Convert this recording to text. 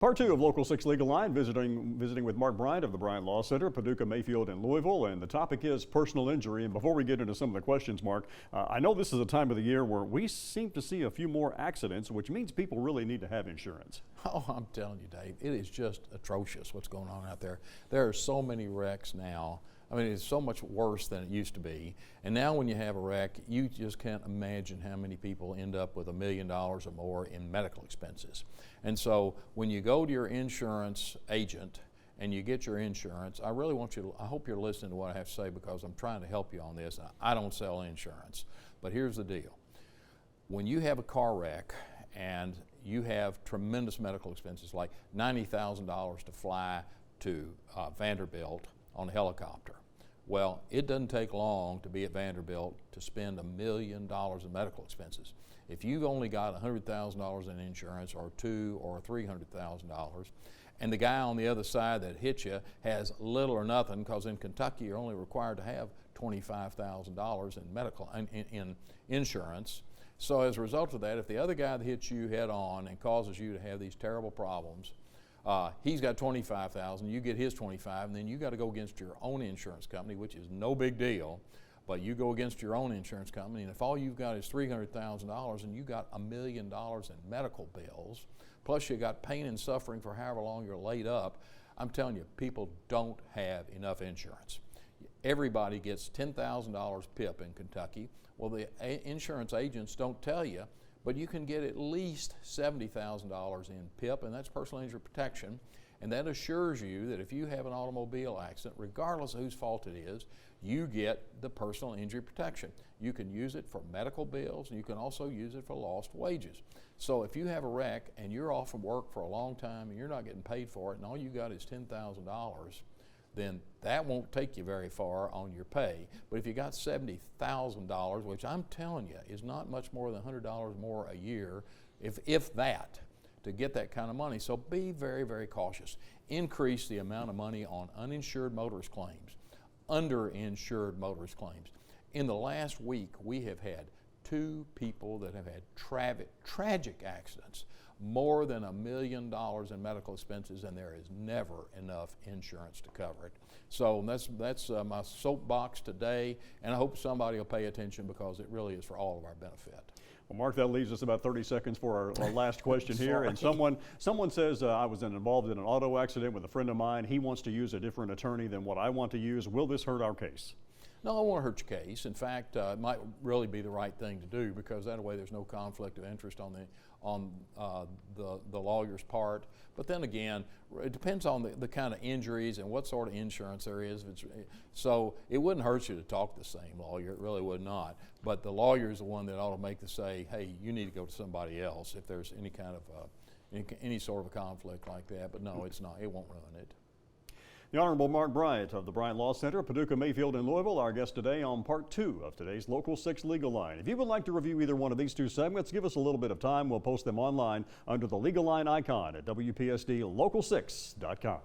Part two of Local 6 Legal Line, visiting with Mark Bryant of the Bryant Law Center, Paducah, Mayfield, and Louisville. And the topic is personal injury. And before we get into some of the questions, Mark, I know this is a time of the year where we seem to see a few more accidents, which means people really need to have insurance. Oh, I'm telling you, Dave, it is just atrocious what's going on out there. There are so many wrecks now. I mean, it's so much worse than it used to be. And now when you have a wreck, you just can't imagine how many people end up with $1 million or more in medical expenses. And so when you go to your insurance agent and you get your insurance, I really want you to, I hope you're listening to what I have to say because I'm trying to help you on this. I don't sell insurance, but here's the deal. When you have a car wreck and you have tremendous medical expenses like $90,000 to fly to Vanderbilt on a helicopter. Well, it doesn't take long to be at Vanderbilt to spend $1 million in medical expenses. If you've only got $100,000 in insurance or $200,000 or $300,000, and the guy on the other side that hit you has little or nothing, because in Kentucky you're only required to have $25,000 in medical in insurance. So as a result of that, if the other guy that hits you head on and causes you to have these terrible problems, he's got $25,000, you get his $25,000, and then you got to go against your own insurance company, which is no big deal, but you go against your own insurance company, and if all you've got is $300,000 and you got $1 million in medical bills, plus you got pain and suffering for however long you're laid up, I'm telling you, people don't have enough insurance. Everybody gets $10,000 PIP in Kentucky. Well, the insurance agents don't tell you, but you can get at least $70,000 in PIP, and that's personal injury protection, and that assures you that if you have an automobile accident, regardless of whose fault it is, you get the personal injury protection. You can use it for medical bills, and you can also use it for lost wages. So if you have a wreck and you're off from work for a long time and you're not getting paid for it, and all you got is $10,000, then that won't take you very far on your pay. But if you got $70,000, which I'm telling you is not much more than $100 more a year, if that, to get that kind of money. So be very, very cautious. Increase the amount of money on uninsured motorist claims, underinsured motorist claims. In the last week, we have had 2 people that have had tragic accidents, more than $1 million in medical expenses, and there is never enough insurance to cover it. So that's my soapbox today, and I hope somebody will pay attention because it really is for all of our benefit. Well, Mark, that leaves us about 30 seconds for our last question here. And someone says, I was involved in an auto accident with a friend of mine. He wants to use a different attorney than what I want to use. Will this hurt our case? No, I won't hurt your case. In fact, it might really be the right thing to do because that way there's no conflict of interest on the lawyer's part. But then again, it depends on the kind of injuries and what sort of insurance there is. So it wouldn't hurt you to talk to the same lawyer. It really would not. But the lawyer is the one that ought to make the say, hey, you need to go to somebody else if there's any kind of any sort of a conflict like that. But no, it's not. It won't ruin it. The Honorable Mark Bryant of the Bryant Law Center, Paducah, Mayfield, and Louisville, our guest today on Part 2 of today's Local 6 Legal Line. If you would like to review either one of these 2 segments, give us a little bit of time. We'll post them online under the Legal Line icon at WPSDLocal6.com.